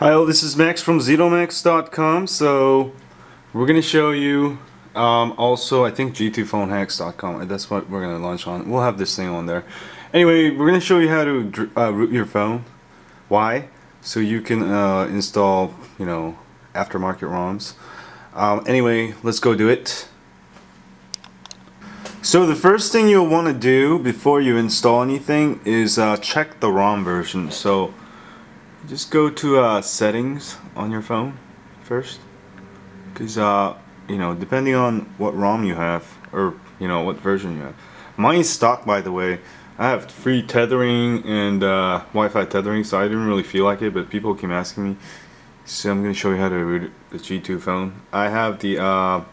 Hi, this is Max from ZenoMax.com. So we're going to show you also I think G2PhoneHacks.com. That's what we're going to launch on. We'll have this thing on there. Anyway, we're going to show you how to root your phone. Why? So you can install, aftermarket ROMs. Anyway, let's go do it. So the first thing you'll want to do before you install anything is check the ROM version. So just go to settings on your phone first, because depending on what ROM you have, or what version you have. Mine's stock, by the way. I have free tethering and Wi-Fi tethering, so I didn't really feel like it, but people keep asking me, so I'm going to show you how to root the G2 phone. I have the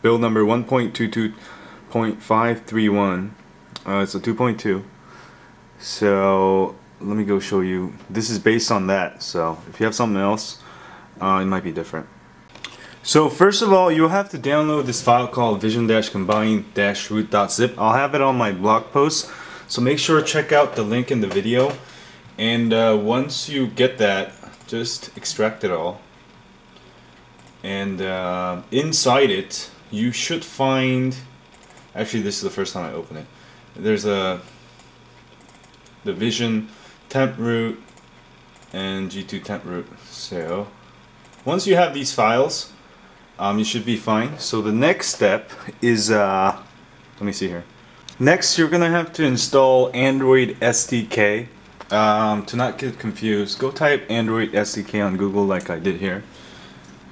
build number 1.22.531. It's a 2.2. So let me go show you. This is based on that, so if you have something else, it might be different. So first of all, you'll have to download this file called vision-combine-root.zip. I'll have it on my blog post, so make sure to check out the link in the video. And once you get that, just extract it all. And inside it, you should find, actually this is the first time I open it, there's the Vision temp root and G2 temp root. So once you have these files, you should be fine. So the next step is let me see here. Next, you're gonna have to install Android Sdk. To not get confused, go type Android Sdk on Google like I did here,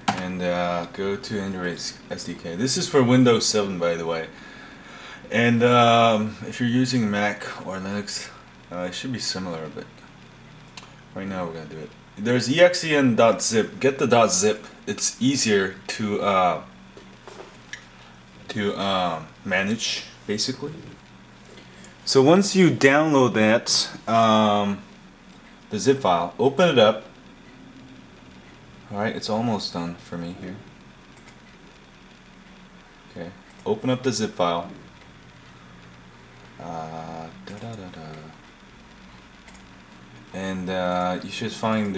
and go to Android Sdk. This is for Windows 7, by the way. And if you're using Mac or Linux, it should be similar, but right now we're gonna do it. There's exe and .zip. Get the .zip. It's easier to manage, basically. So once you download that, the zip file, open it up. Alright, it's almost done for me here. Okay, open up the zip file. And you should find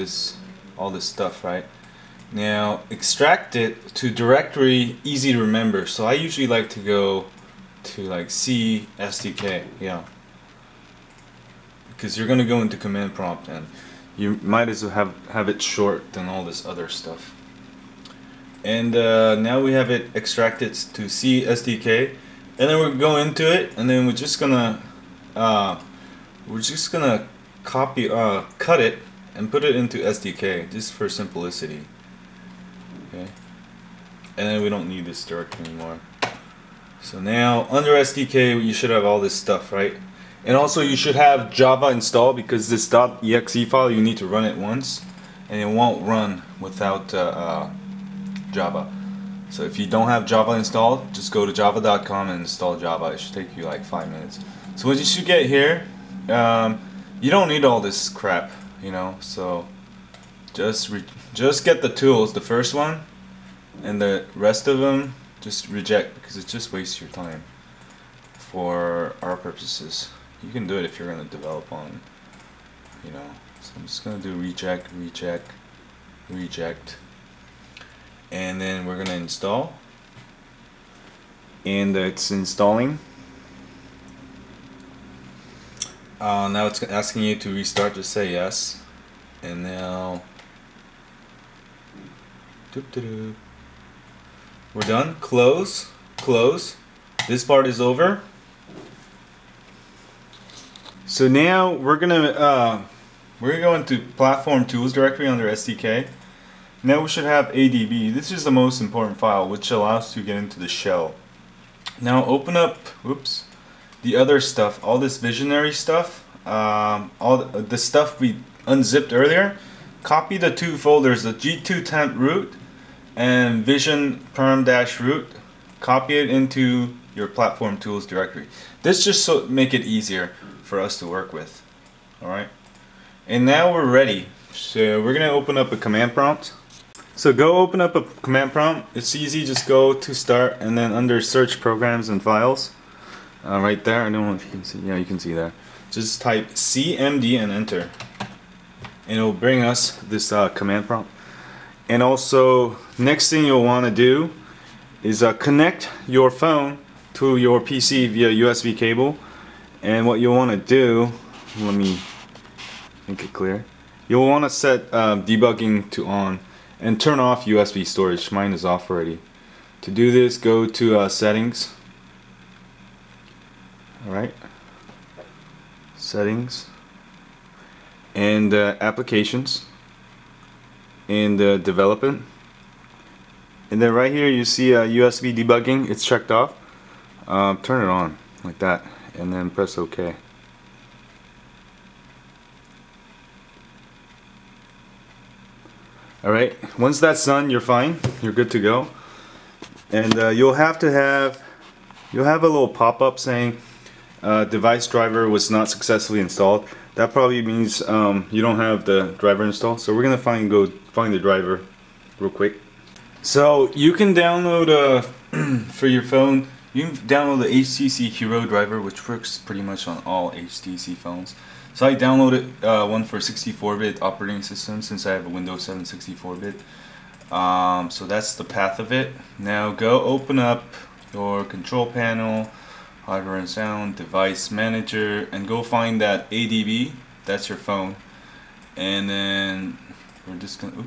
all this stuff, right? Now extract it to directory easy to remember. So I usually like to go to like C SDK, because you're gonna go into command prompt and you might as well have it short than all this other stuff. And now we have it extracted to C SDK, and then we're gonna go into it, and then we're just gonna copy, cut it and put it into SDK just for simplicity. Okay, and then we don't need this directory anymore. So now under SDK you should have all this stuff, right? And also you should have Java installed, because this .exe file you need to run it once, and it won't run without Java. So if you don't have Java installed, just go to java.com and install Java. It should take you like 5 minutes. So what you should get here, you don't need all this crap, so just get the tools, the first one, and the rest of them just reject, because it just wastes your time for our purposes. You can do it if you're going to develop on, so I'm just going to do reject, and then we're going to install, and it's installing. Now it's asking you to restart. Just say yes, and now we're done. Close. This part is over. So now we're gonna go into platform tools directory under SDK. Now we should have Adb. This is the most important file, which allows you to get into the shell. Now open up, the other stuff, all this visionary stuff, all the stuff we unzipped earlier. Copy the two folders, the G2 temp root and vision perm-root. Copy it into your platform tools directory. This just so make it easier for us to work with. Alright, and now we're ready. So we're gonna open up a command prompt. So go open up a command prompt. It's easy, just go to start, and then under search programs and files, right there, I don't know if you can see, yeah, you can see there. Just type cmd and enter. and it'll bring us this command prompt. And also, next thing you'll want to do is connect your phone to your PC via USB cable. And what you'll want to do, let me make it clear. You'll want to set debugging to on and turn off USB storage. Mine is off already. To do this, go to settings. Alright, settings, and applications, and development, and then right here you see USB debugging. It's checked off. Turn it on like that, and then press OK. Alright, once that's done, you're fine. You're good to go. And you'll have a little pop-up saying device driver was not successfully installed. That probably means you don't have the driver installed. So we're gonna go find the driver real quick. So you can download for your phone. You can download the HTC Hero driver, which works pretty much on all HTC phones. So I downloaded one for 64-bit operating system since I have a Windows 7 64-bit. So that's the path of it. Now go open up your control panel, hardware and sound, device manager, and go find that ADB. That's your phone. And then we're just gonna do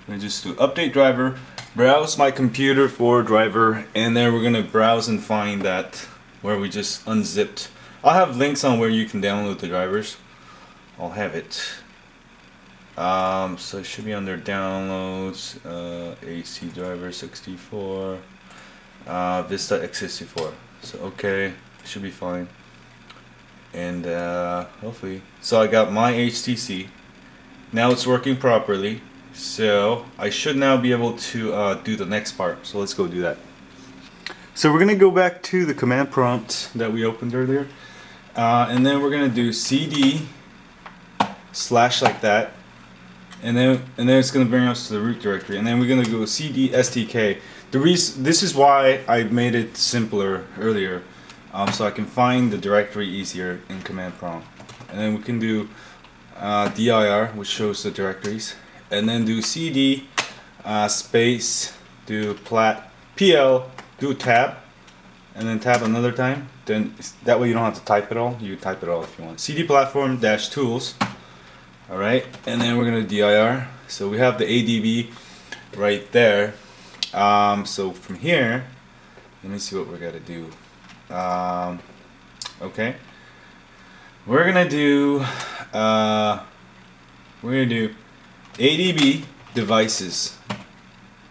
update driver, browse my computer for driver, and then we're gonna browse and find that where we just unzipped. I'll have links on where you can download the drivers. I'll have it. So it should be under downloads, HT driver 64, Vista x64. So okay, should be fine. And hopefully, so I got my HTC. Now it's working properly. So I should now be able to do the next part. So let's go do that. So we're gonna go back to the command prompt that we opened earlier, and then we're gonna do cd / like that. And then it's going to bring us to the root directory, and then we're going to go cd sdk. This is why I made it simpler earlier, so I can find the directory easier in command prompt. And then we can do dir, which shows the directories, and then do cd space, do pl, do tab, and then tab another time. Then that way you don't have to type it all. You type it all if you want. Cd platform - tools. Alright, and then we're going to dir. So we have the ADB right there. So from here, let me see what we're going to do. Okay, we're going to do Adb Devices.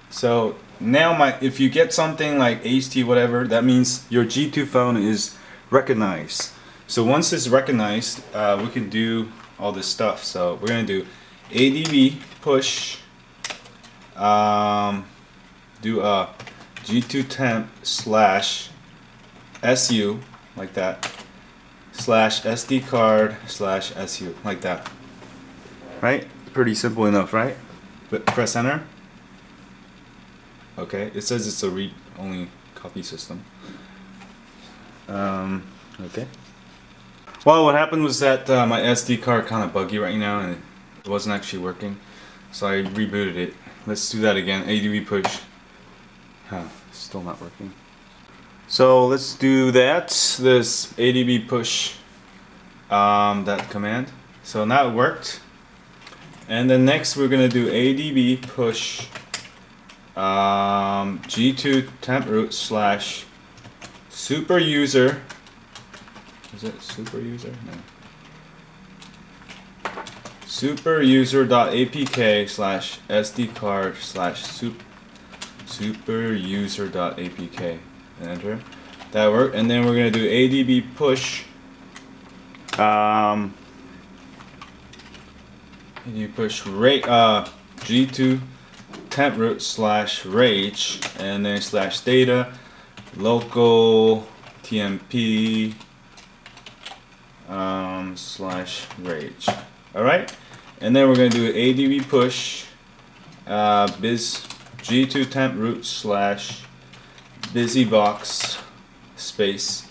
So now if you get something like HT whatever, that means your G2 phone is recognized. So once it's recognized, we can do all this stuff. So we're gonna do adb push, do a G2 temp / su like that / SD card / su like that. Right? Pretty simple enough, right? But press enter. Okay, it says it's a read-only copy system. Okay. Well, what happened was that my SD card kind of buggy right now, and it wasn't actually working, so I rebooted it. Let's do that again. ADB push. Still not working. So let's do that. This ADB push, that command. So now it worked. And then next we're gonna do ADB push G2 temp root / super user. Is it super user? No. Super user.apk / SD card / super user.apk. Enter. That worked. And then we're gonna do ADB push. ADB push G2 temp root / rage, and then / data local tmp / rage. Alright, and then we're going to do ADB push biz G2 temp root / busybox space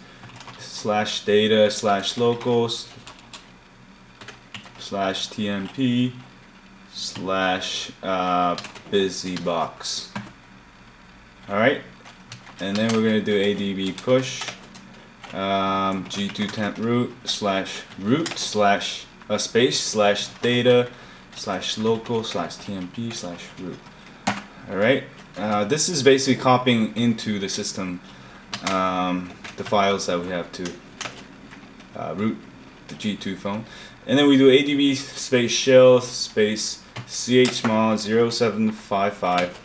/ data / local /tmp /busybox. Alright, and then we're going to do adb push G2 temp root / space /data /local /tmp /root. Alright, this is basically copying into the system the files that we have to root the G2 phone. And then we do adb space shell space chmod 0755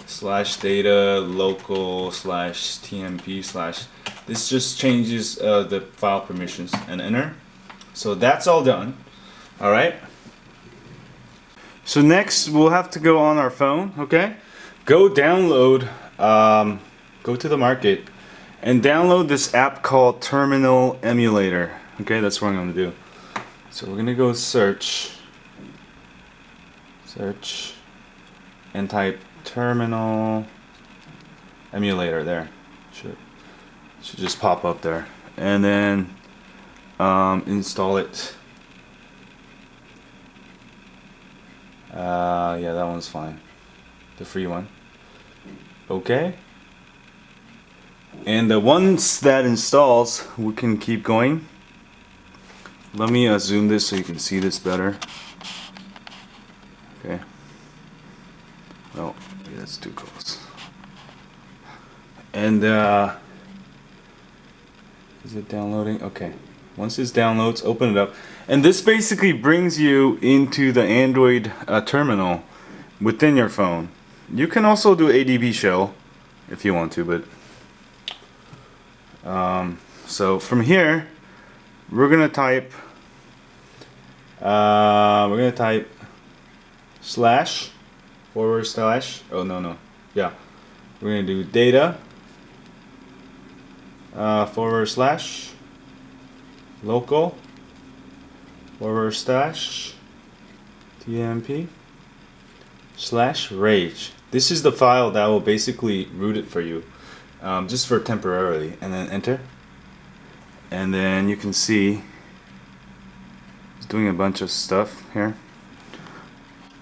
/data local /tmp / this just changes the file permissions, and enter. So that's all done. Alright, so next we'll have to go on our phone. Okay, go download go to the market and download this app called Terminal Emulator. Okay, that's what I'm going to do. So we're going to go search and type Terminal Emulator. There, should just pop up there, and then install it. Yeah, that one's fine, the free one. Okay, and once that installs, we can keep going. Let me zoom this so you can see this better. Okay. Oh, yeah, that's too close. And is it downloading? Okay. Once it downloads, open it up. And this basically brings you into the Android terminal within your phone. You can also do Adb Shell if you want to, but so from here we're gonna type // oh no, yeah, we're gonna do data / local /tmp /rage. This is the file that will basically root it for you, just for temporarily, and then enter. And then you can see it's doing a bunch of stuff here.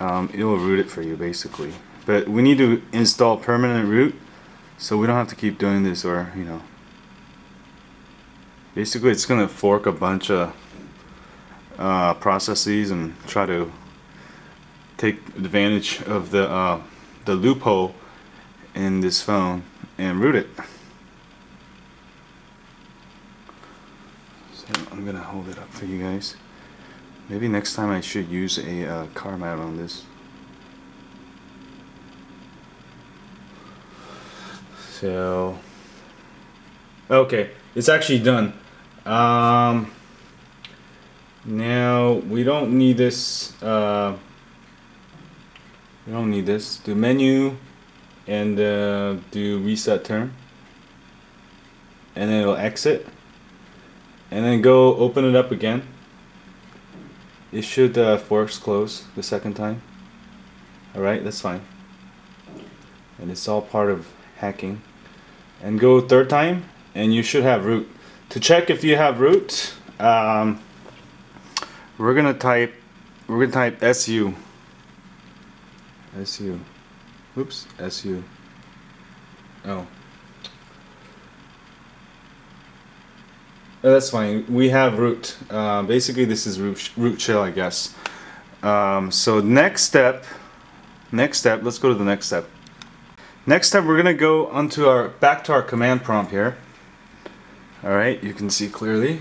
It will root it for you basically, but we need to install permanent root so we don't have to keep doing this, or you know, basically it's gonna fork a bunch of processes and try to take advantage of the loophole in this phone and root it. So I'm gonna hold it up for you guys. Maybe next time I should use a car mount on this. So okay, it's actually done. Now we don't need this. We don't need this. Do menu and do reset term, and then it'll exit, and then go open it up again. It should force close the second time. Alright, that's fine. And it's all part of hacking. And go third time, and you should have root. To check if you have root, we're gonna type su. Oops, su. Oh. That's fine. We have root. Basically, this is root shell, I guess. So next step. Let's go to the next step. Next step, we're gonna go back to our command prompt here. All right, you can see clearly,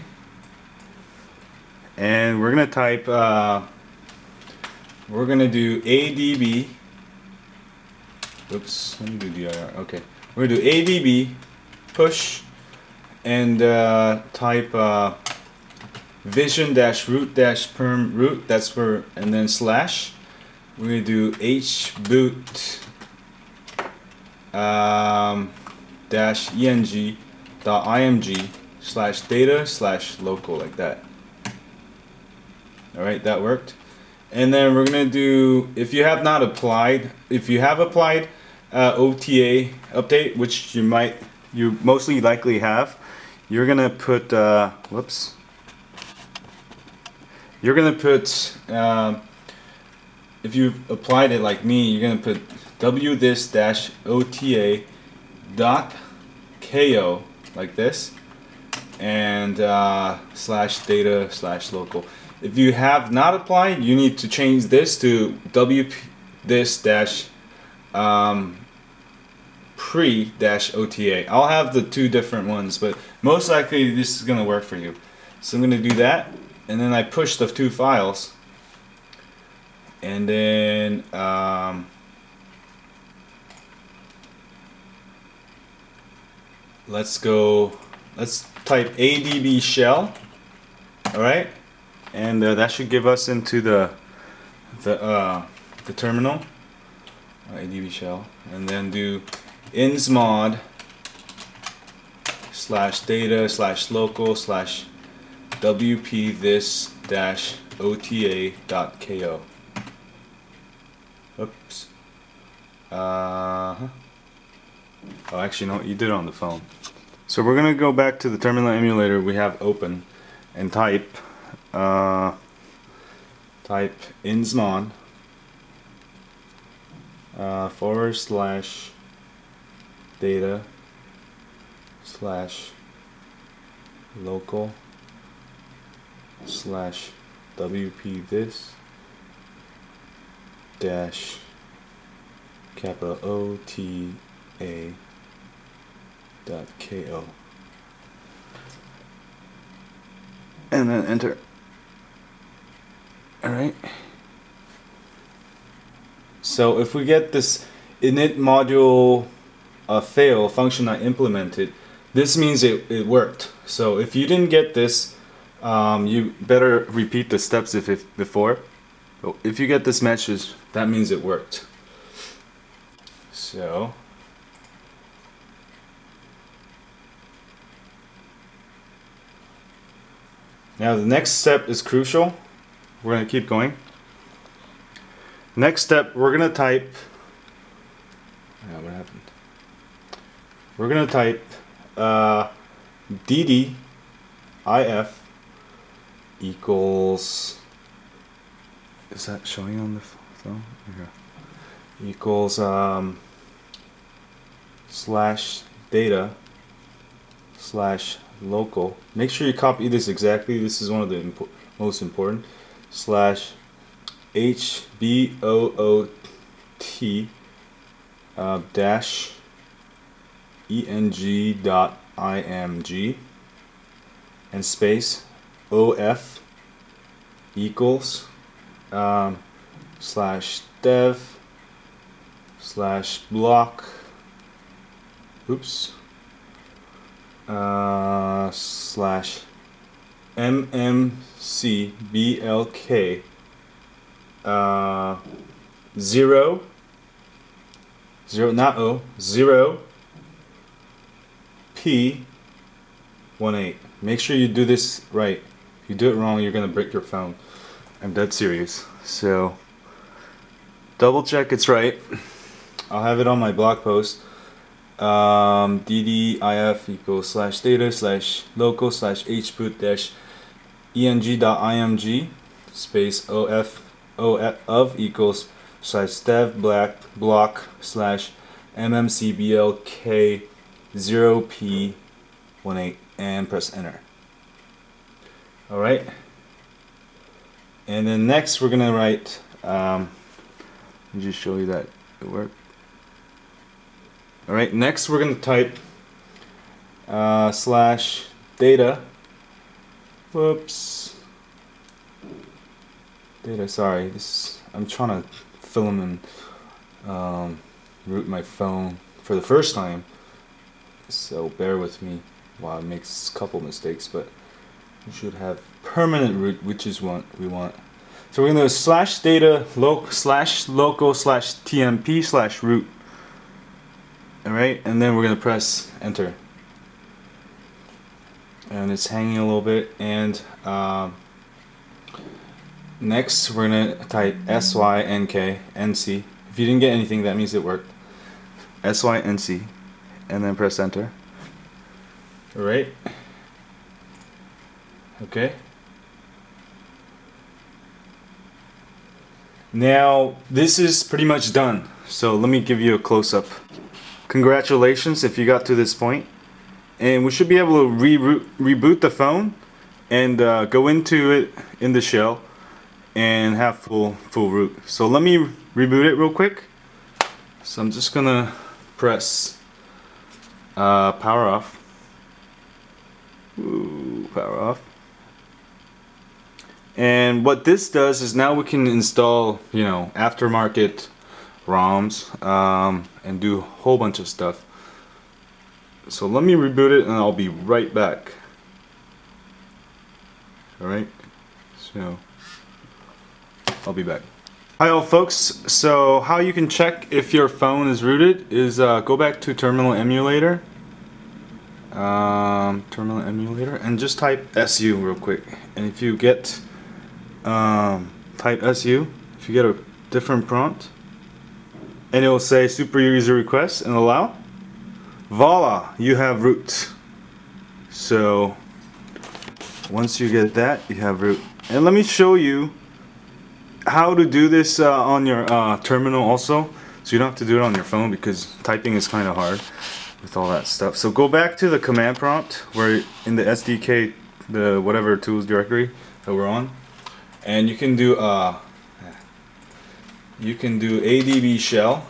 and we're gonna type. We're gonna do adb. Oops, let me do dir. Okay, we're gonna do adb push. And type vision-root-perm root. That's for, and then slash. We're gonna do hboot -eng.img/data/local, like that. All right, that worked. And then we're gonna do, if you have applied OTA update, which you mostly likely have. You're gonna put you're gonna put if you applied it like me, you're gonna put wthis-ota.ko like this, and /data/local. If you have not applied, you need to change this to pre-ota. I'll have the two different ones, but most likely this is gonna work for you. So I'm gonna do that, and then I push the two files, and then let's type Adb Shell. All right, and that should give us into the terminal. Adb Shell, and then do insmod /data/local /wp this-ota.ko. Oops. Oh, actually, no, you did it on the phone. So we're gonna go back to the terminal emulator we have open and type insmod /data/local /wp this-ota.ko, and then enter. Alright. So if we get this init module fail function not implemented, this means it worked. So if you didn't get this, you better repeat the steps before. So if you get this message, that means it worked. So now the next step is crucial. We're going to keep going. Next step, we're going to type what happened? We're going to type ddif equals, is that showing on the phone? Okay. Equals /data/local. Make sure you copy this exactly. This is one of the most important. /hboot dash eng.img and space of equals /dev/block /mmcblk 0 not O 0 P18. Make sure you do this right. If you do it wrong, you're gonna break your phone. I'm dead serious. So double check it's right. I'll have it on my blog post. ddif equals /data/local /hboot dash eng.img space of equals /dev/block /mmcblk 0p18 and press enter. Alright, and then next we're gonna write let me just show you that it worked. Alright, next we're gonna type /data data, sorry, I'm trying to film and root my phone for the first time, so bear with me while I make a couple mistakes, but we should have permanent root, which is what we want. So we're going to /data local /tmp /root. Alright, and then we're going to press enter. And it's hanging a little bit, and next we're going to type sync. If you didn't get anything, that means it worked. sync, and then press enter. Alright. Okay. Now this is pretty much done, so let me give you a close-up. Congratulations if you got to this point, and we should be able to reboot the phone and go into it in the shell and have full root. So let me reboot it real quick. So I'm just gonna press power off. Ooh, power off. And what this does is now we can install, you know, aftermarket ROMs and do a whole bunch of stuff. So let me reboot it and I'll be right back. Alright, so I'll be back. Hi all folks, so how you can check if your phone is rooted is go back to Terminal Emulator. Terminal Emulator and just type SU real quick. And if you get type SU, if you get a different prompt and it will say super user request and allow, voila, you have root. So once you get that, you have root. And let me show you how to do this on your terminal also, so you don't have to do it on your phone because typing is kind of hard with all that stuff. So go back to the command prompt where in the SDK, the whatever tools directory that we're on, and you can do Adb Shell.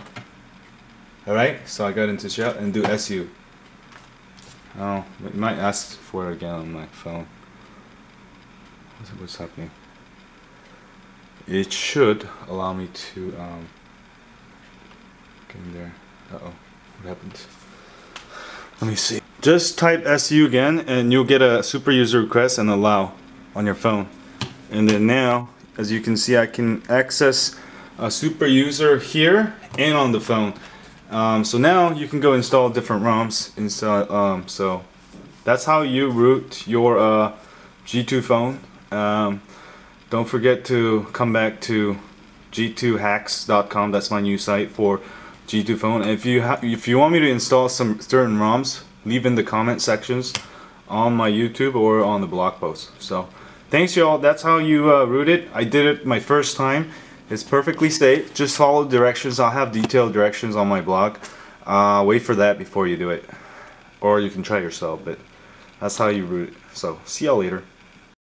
Alright, so I got into shell and do SU. Oh, it might ask for it again on my phone. What's happening? It should allow me to get in there. Uh-oh, what happened? Let me see. Just type SU again and you'll get a super user request and allow on your phone. And then now, as you can see, I can access a super user here and on the phone. So now you can go install different ROMs. So that's how you root your G2 phone. Don't forget to come back to g2hacks.com. That's my new site for G2 phone. And if you want me to install some certain ROMs, leave in the comment sections on my YouTube or on the blog post. So thanks y'all. That's how you root it. I did it my first time. It's perfectly safe. Just follow directions. I'll have detailed directions on my blog. Wait for that before you do it, or you can try yourself. But that's how you root it. So see y'all later.